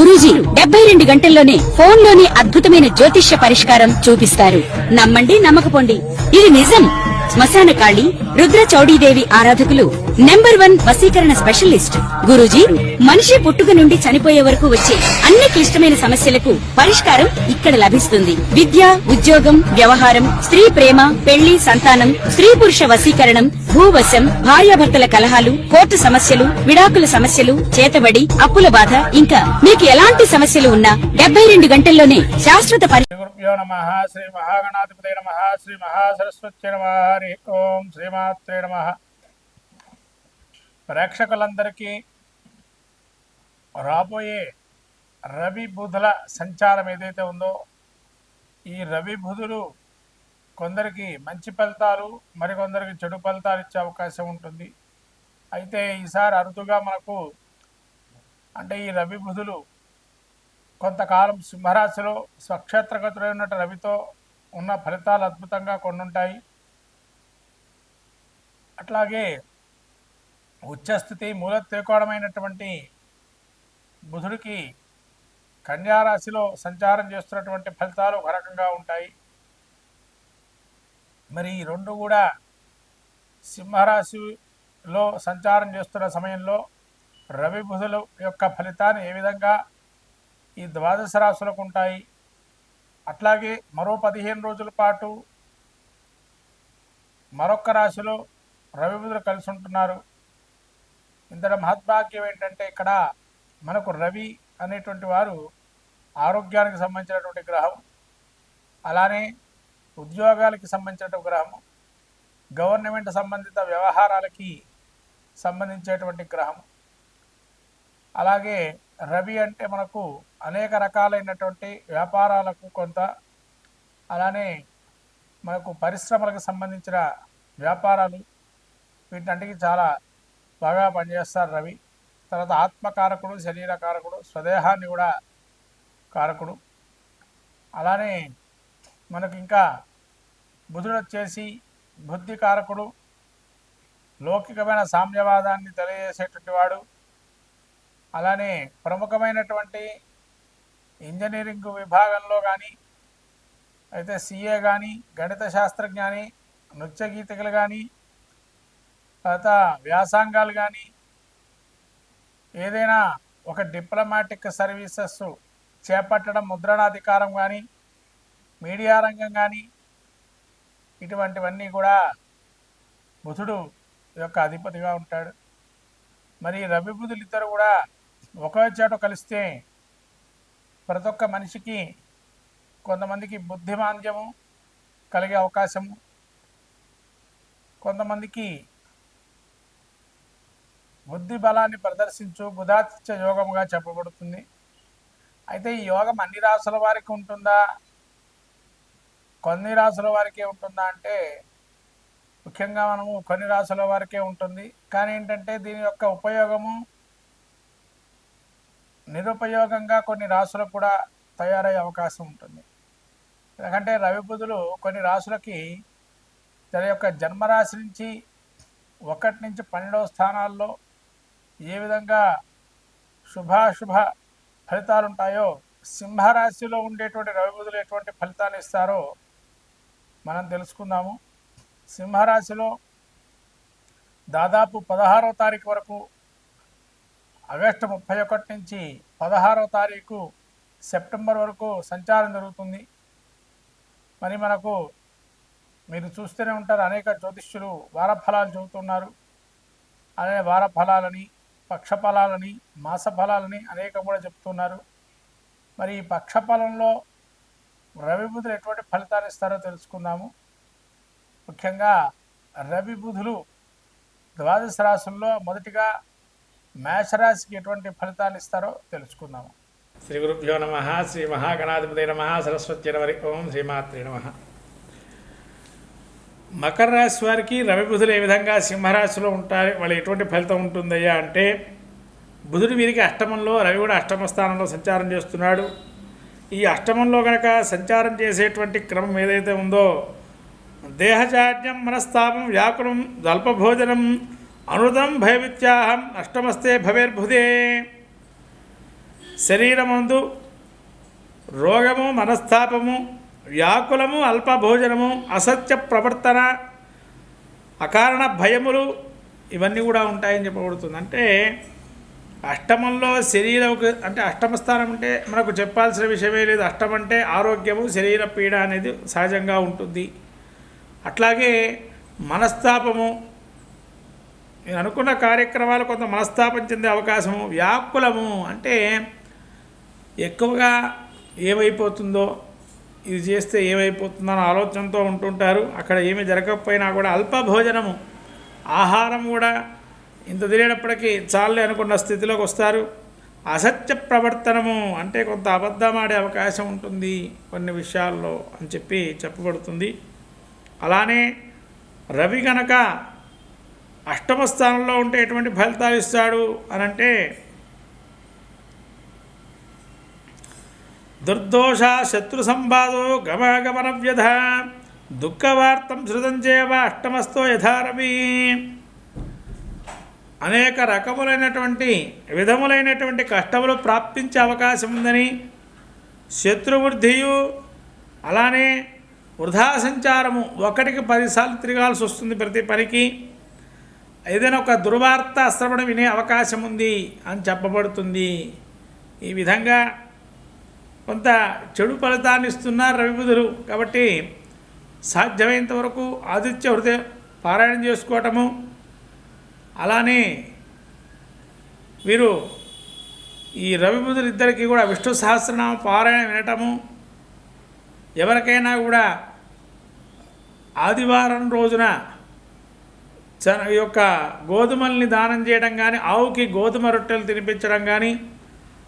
గురూజీ 72 గంటల్లోనే ఫోన్ లోని అద్భుతమైన జ్యోతిష్య పరిష్కారం చూపిస్తారు. నమ్మండి, నమ్మకపోండి, ఇది నిజం. శ్మశాన కాళి రుద్ర చౌడీదేవి ఆరాధకులు నంబర్ 1 వశీకరణ స్పెషలిస్ట్. గురూజీ మనిషి పుట్టుక నుండి చనిపోయే వరకు వచ్చే అన్ని క్లిష్టమైన సమస్యలకు పరిష్కారం ఇక్కడ లభిస్తుంది. విద్య, ఉద్యోగం, వ్యవహారం, స్త్రీ ప్రేమ, పెళ్లి, సంతానం, స్త్రీ పురుష వశీకరణం, భూవశం, భార్యాభర్తల కలహాలు, కోర్టు సమస్యలు, విడాకుల సమస్యలు, చేతబడి, అప్పుల బాధ, ఇంకా మీకు ఎలాంటి సమస్యలు ఉన్నా 72 గంటల్లోనే శాశ్వత గురుభ్యో నమః. శ్రీ మహాగణాధిపతయ నమః. శ్రీ మహాసరస్వత్యై నమః. హరి ఓం. శ్రీమాత్రే నమః. ప్రేక్షకులందరికీ రాబోయే రవి బుధుల సంచారం ఏదైతే ఉందో, ఈ రవి బుధులు కొందరికి మంచి ఫలితాలు, మరికొందరికి చెడు ఫలితాలు ఇచ్చే అవకాశం ఉంటుంది. అయితే ఈసారి అరుదుగా మనకు అంటే ఈ రవి బుధులు కొంతకాలం సింహరాశిలో స్వక్షేత్రగతుడైన రవితో ఉన్న ఫలితాలు అద్భుతంగా కొన్నుంటాయి. అట్లాగే ఉచ్చస్థితి మూల త్రికోణమైనటువంటి బుధుడికి కన్యారాశిలో సంచారం చేస్తున్నటువంటి ఫలితాలు ఒక రకంగా ఉంటాయి. మరి ఈ రెండు కూడా సింహరాశిలో సంచారం చేస్తున్న సమయంలో రవి బుధుల యొక్క ఫలితాన్ని ఏ విధంగా ఈ ద్వాదశ రాశులకు ఉంటాయి, అట్లాగే మరో 15 రోజుల పాటు మరొక రాశిలో రవి బుధులు కలిసి ఉంటున్నారు. ఇంతటి మహద్భాగ్యం ఏంటంటే ఇక్కడ మనకు రవి అనేటువంటి వారు ఆరోగ్యానికి సంబంధించినటువంటి గ్రహం, అలానే ఉద్యోగాలకి సంబంధించినటువంటి గ్రహం, గవర్నమెంట్ సంబంధిత వ్యవహారాలకి సంబంధించేటువంటి గ్రహం. అలాగే రవి అంటే మనకు అనేక రకాలైనటువంటి వ్యాపారాలకు కొంత, అలానే మనకు పరిశ్రమలకు సంబంధించిన వ్యాపారాలు, వీటన్నిటికీ చాలా బాగా పనిచేస్తారు రవి. తర్వాత ఆత్మకారకుడు, శరీరకారకుడు, స్వదేహాన్ని కూడా కారకుడు. అలానే మనకు ఇంకా బుధుడు వచ్చేసి బుద్ధి కారకుడు, లౌకికమైన సామ్యవాదాన్ని తెలియజేసేటువంటి వాడు. అలానే ప్రముఖమైనటువంటి ఇంజనీరింగ్ విభాగంలో కానీ, అయితే సిఏ కానీ, గణిత శాస్త్రజ్ఞాని, నృత్య గీతికలు కానీ, తర్వాత వ్యాసంగాలు కానీ, ఏదైనా ఒక డిప్లొమాటిక్ సర్వీసెస్ చేపట్టడం, ముద్రణాధికారం కానీ, మీడియా రంగం కానీ, ఇటువంటివన్నీ కూడా బుధుడు యొక్క అధిపతిగా ఉంటాడు. మరి రవి బుధులు ఇద్దరు కూడా ఒకే చోట కలిస్తే ప్రతి ఒక్క మనిషికి కొంతమందికి బుద్ధిమాంద్యము కలిగే అవకాశము, కొంతమందికి బుద్ధి బలాన్ని ప్రదర్శించు బుధాతిత్య యోగముగా చెప్పబడుతుంది. అయితే ఈ యోగం అన్ని రాసుల వారికి ఉంటుందా, కొన్ని రాసుల వారికే ఉంటుందా అంటే ముఖ్యంగా మనము కొన్ని రాసుల వారికే ఉంటుంది. కానీ ఏంటంటే దీని యొక్క ఉపయోగము నిరుపయోగంగా కొన్ని రాసులకు కూడా తయారయ్యే అవకాశం ఉంటుంది. ఎందుకంటే రవి బుధులు కొన్ని రాసులకి తన యొక్క జన్మరాశి నుంచి 1 నుంచి 12వ స్థానాల్లో ఏ విధంగా శుభాశుభ ఫలితాలు ఉంటాయో, సింహరాశిలో ఉండేటువంటి రవి బుధులు ఎటువంటి ఫలితాన్ని ఇస్తారో మనం తెలుసుకుందాము. సింహరాశిలో దాదాపు 16వ తారీఖు వరకు, ఆగస్టు 31 నుంచి 16వ తారీఖు సెప్టెంబర్ వరకు సంచారం జరుగుతుంది. మరి మనకు మీరు చూస్తూనే ఉంటారు, అనేక జ్యోతిష్యులు వారఫలాలు చెబుతున్నారు. అలానే వారఫలాలని, పక్షఫలాలని, మాస ఫలాలని అనేకం కూడా చెప్తున్నారు. మరి ఈ పక్షఫలంలో రవి బుధులు ఎటువంటి ఫలితాలు ఇస్తారో తెలుసుకుందాము. ముఖ్యంగా రవి బుధులు ద్వాదశ రాశుల్లో మొదటిగా మేషరాశికి ఎటువంటి ఫలితాలు ఇస్తారో తెలుసుకుందాము. శ్రీ గురుభ్యో నమః. శ్రీ మహాగణాధిపతయ నమః. సరస్వత్యై నమః. ఓం. శ్రీమాత్రే నమః. మకర రాశి వారికి రవి బుధులు ఏ విధంగా సింహరాశిలో ఉంటారు, వాళ్ళు ఎటువంటి ఫలితం ఉంటుందయ్యా అంటే, బుధుడు వీరికి అష్టమంలో, రవి కూడా అష్టమ స్థానంలో సంచారం చేస్తున్నాడు. ఈ అష్టమంలో కనుక సంచారం చేసేటువంటి క్రమం ఏదైతే ఉందో, దేహజాడ్యం, మనస్తాపం, వ్యాకులం, శరీరమందు రోగము, మనస్తాపము, వ్యాకులము, అల్పభోజనము, అసత్య ప్రవర్తన, అకారణ భయములు ఇవన్నీ కూడా ఉంటాయని చెప్పబడుతుంది. అంటే అష్టమంలో శరీరం అంటే అష్టమ స్థానం అంటే మనకు చెప్పాల్సిన విషయమే లేదు. అష్టం అంటే ఆరోగ్యము, శరీర పీడ అనేది సహజంగా ఉంటుంది. అట్లాగే మనస్తాపము, నేను అనుకున్న కార్యక్రమాలు కొంత మనస్తాపం చెందే అవకాశము, వ్యాకులము అంటే ఎక్కువగా ఏమైపోతుందో, ఇది చేస్తే ఏమైపోతుందో అనే ఆలోచనతో ఉంటుంటారు. అక్కడ ఏమీ జరగకపోయినా కూడా అల్పభోజనము, ఆహారం కూడా ఇంత తినేటప్పటికీ చాలే అనుకున్న స్థితిలోకి వస్తారు. అసత్య ప్రవర్తనము అంటే కొంత అబద్ధమాడే అవకాశం ఉంటుంది కొన్ని విషయాల్లో అని చెప్పబడుతుంది. అలానే రవి గనక అష్టమ స్థానంలో ఉంటే ఎటువంటి ఫలితాలు ఇస్తాడు అని అంటే దుర్దోష శత్రు సంబాధో గమగమన వ్యధ దుఃఖవార్తం శృతం చేవ అష్టమస్థో యథారవి. అనేక విధములైనటువంటి కష్టములు ప్రాప్తించే అవకాశం ఉందని, శత్రువృద్ధియు, అలానే వృధా సంచారము, ఒకటికి 10 సార్లు తిరగాల్సి వస్తుంది ప్రతి పనికి, ఏదైనా ఒక దుర్వార్త శ్రవణం వినే అవకాశం ఉంది అని చెప్పబడుతుంది. ఈ విధంగా కొంత చెడు ఫలితాన్ని ఇస్తున్నారు రవి బుధులు. కాబట్టి సాధ్యమైనంత వరకు ఆదిత్య హృదయ పారాయణం చేసుకోవటము, అలానే వీరు ఈ రవి బుధులు ఇద్దరికీ కూడా విష్ణు సహస్రనామ పారాయణ వినటము, ఎవరికైనా కూడా ఆదివారం రోజున ఈ యొక్క గోధుమల్ని దానం చేయడం కానీ, ఆవుకి గోధుమ రొట్టెలు తినిపించడం కానీ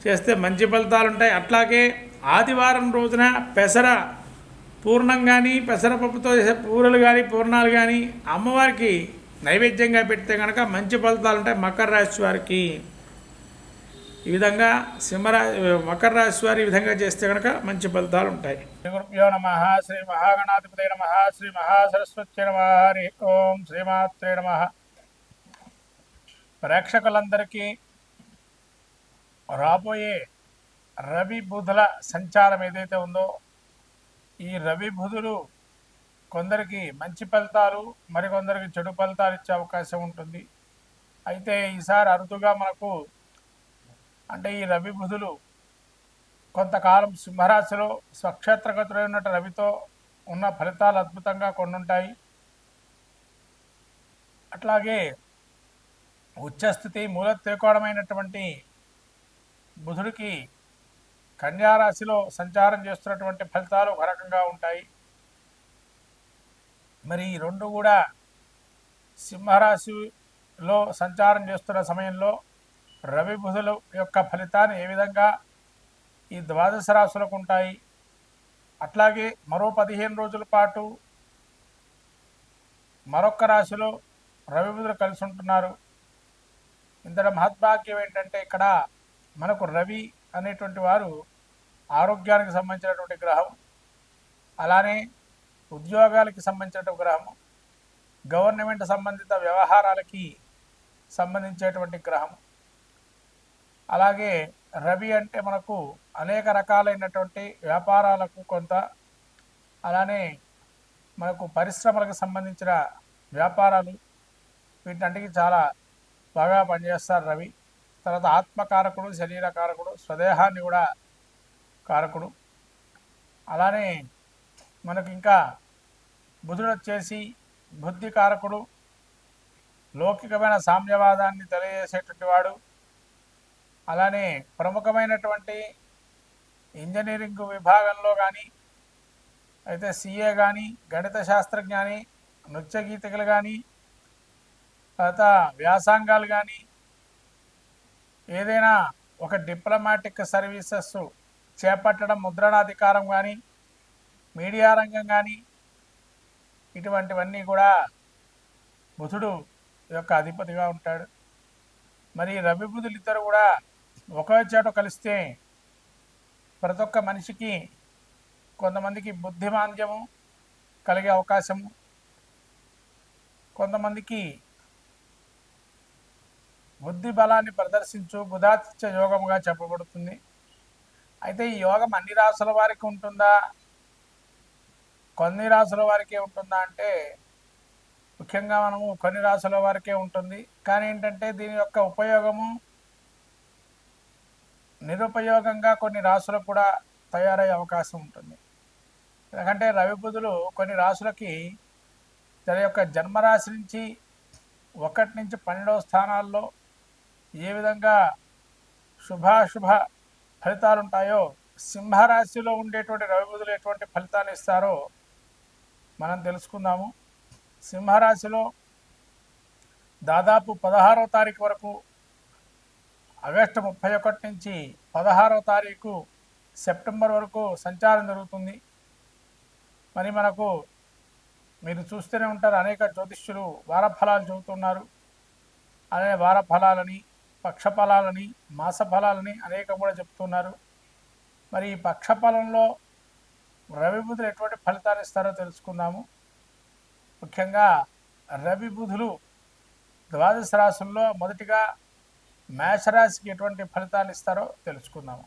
చేస్తే మంచి ఫలితాలు ఉంటాయి. అట్లాగే ఆదివారం రోజున పెసర పూర్ణం కానీ, పెసరపప్పుతో చేసే పూరలు కానీ, పూర్ణాలు కానీ అమ్మవారికి నైవేద్యంగా పెడితే కనుక మంచి ఫలితాలు ఉంటాయి మకర రాశి వారికి. ఈ విధంగా మకర రాశి వారి ఈ విధంగా చేస్తే కనుక మంచి ఫలితాలు ఉంటాయి. శ్రీ గురుభ్యో నమః. శ్రీ మహాగణాధిపతయ నమః. శ్రీ మహాసరస్వత్యై నమః. హరి ఓం. శ్రీమాత్రే నమః. ప్రేక్షకులందరికీ రాబోయే రవి బుధుల సంచారం ఏదైతే ఉందో, ఈ రవి బుధులు కొందరికి మంచి ఫలితాలు, మరికొందరికి చెడు ఫలితాలు ఇచ్చే అవకాశం ఉంటుంది. అయితే ఈసారి అరుదుగా మనకు అంటే ఈ రవి బుధులు కొంతకాలం సింహరాశిలో స్వక్షేత్రగతులై ఉన్నట్టు రవితో ఉన్న ఫలితాలు అద్భుతంగా కొన్ని ఉంటాయి. అట్లాగే ఉచ్చస్థితి మూలత్రికోణమైనటువంటి బుధుడికి కన్యారాశిలో సంచారం చేస్తున్నటువంటి ఫలితాలు ఒక రకంగా ఉంటాయి. మరి ఈ రెండు కూడా సింహరాశిలో సంచారం చేస్తున్న సమయంలో రవి బుధుల యొక్క ఫలితాన్ని ఏ విధంగా ఈ ద్వాదశ రాశులకు ఉంటాయి, అట్లాగే మరో 15 రోజుల పాటు మరొక రాశిలో రవి బుధులు కలిసి ఉంటున్నారు. ఇంతటి మహద్భాగ్యం ఏంటంటే ఇక్కడ మనకు రవి అనేటువంటి వారు ఆరోగ్యానికి సంబంధించినటువంటి గ్రహం, అలానే ఉద్యోగాలకి సంబంధించినటువంటి గ్రహము, గవర్నమెంట్ సంబంధిత వ్యవహారాలకి సంబంధించేటువంటి గ్రహం. అలాగే రవి అంటే మనకు అనేక రకాలైనటువంటి వ్యాపారాలకు కొంత, అలానే మనకు పరిశ్రమలకు సంబంధించిన వ్యాపారాలు వీటన్నిటికీ చాలా బాగా పనిచేస్తారు రవి. తర్వాత ఆత్మకారకుడు, శరీరకారకుడు, స్వదేహాన్ని కూడా కారకుడు. అలానే మనకు ఇంకా బుధుడు వచ్చేసి బుద్ధి కారకుడు, లౌకికమైన సామ్యవాదాన్ని తెలియజేసేటువంటి వాడు. అలానే ప్రముఖమైనటువంటి ఇంజనీరింగ్ విభాగంలో కానీ, అయితే సిఏ కానీ, గణిత శాస్త్రజ్ఞాని, నృత్య గీతికలు కానీ, తర్వాత వ్యాసంగాలు కానీ, ఏదైనా ఒక డిప్లొమాటిక్ సర్వీసెస్ చేపట్టడం, ముద్రణాధికారం కానీ, మీడియా రంగం కానీ, ఇటువంటివన్నీ కూడా బుధుడు యొక్క అధిపతిగా ఉంటాడు. మరి రవి బుధులు ఇద్దరు కూడా ఒకే చోట కలిస్తే ప్రతి ఒక్క మనిషికి కొంతమందికి బుద్ధిమాంద్యము కలిగే అవకాశము, కొంతమందికి బుద్ధి బలాన్ని ప్రదర్శించు బుధాతిత్య యోగముగా చెప్పబడుతుంది. అయితే ఈ యోగం అన్ని రాసుల వారికి ఉంటుందా, కొన్ని రాసుల వారికే ఉంటుందా అంటే ముఖ్యంగా మనము కొన్ని రాసుల వారికే ఉంటుంది. కానీ ఏంటంటే దీని యొక్క ఉపయోగము నిరుపయోగంగా కొన్ని రాసులకు కూడా తయారయ్యే అవకాశం ఉంటుంది. ఎందుకంటే రవి బుధులు కొన్ని రాసులకి తన యొక్క జన్మరాశి నుంచి 1 నుంచి 12వ స్థానాల్లో ఏ విధంగా శుభాశుభ ఫలితాలు ఉంటాయో, సింహరాశిలో ఉండేటువంటి రవి బుధులు ఎటువంటి ఫలితాలు ఇస్తారో మనం తెలుసుకుందాము. సింహరాశిలో దాదాపు 16వ తారీఖు వరకు, ఆగస్టు 31 నుంచి 16వ తారీఖు సెప్టెంబర్ వరకు సంచారం జరుగుతుంది. మరి మనకు మీరు చూస్తూనే ఉంటారు, అనేక జ్యోతిష్యులు వారఫలాలు చెబుతున్నారు. అనే వారఫలాలని, పక్షఫలాలని, మాస ఫలాలని అనేకం కూడా చెప్తున్నారు. మరి ఈ పక్షఫలంలో రవి బుధులు ఎటువంటి ఫలితాలు ఇస్తారో తెలుసుకుందాము. ముఖ్యంగా రవి బుధులు ద్వాదశ రాశుల్లో మొదటిగా మేషరాశికి ఎటువంటి ఫలితాలు ఇస్తారో తెలుసుకుందాము.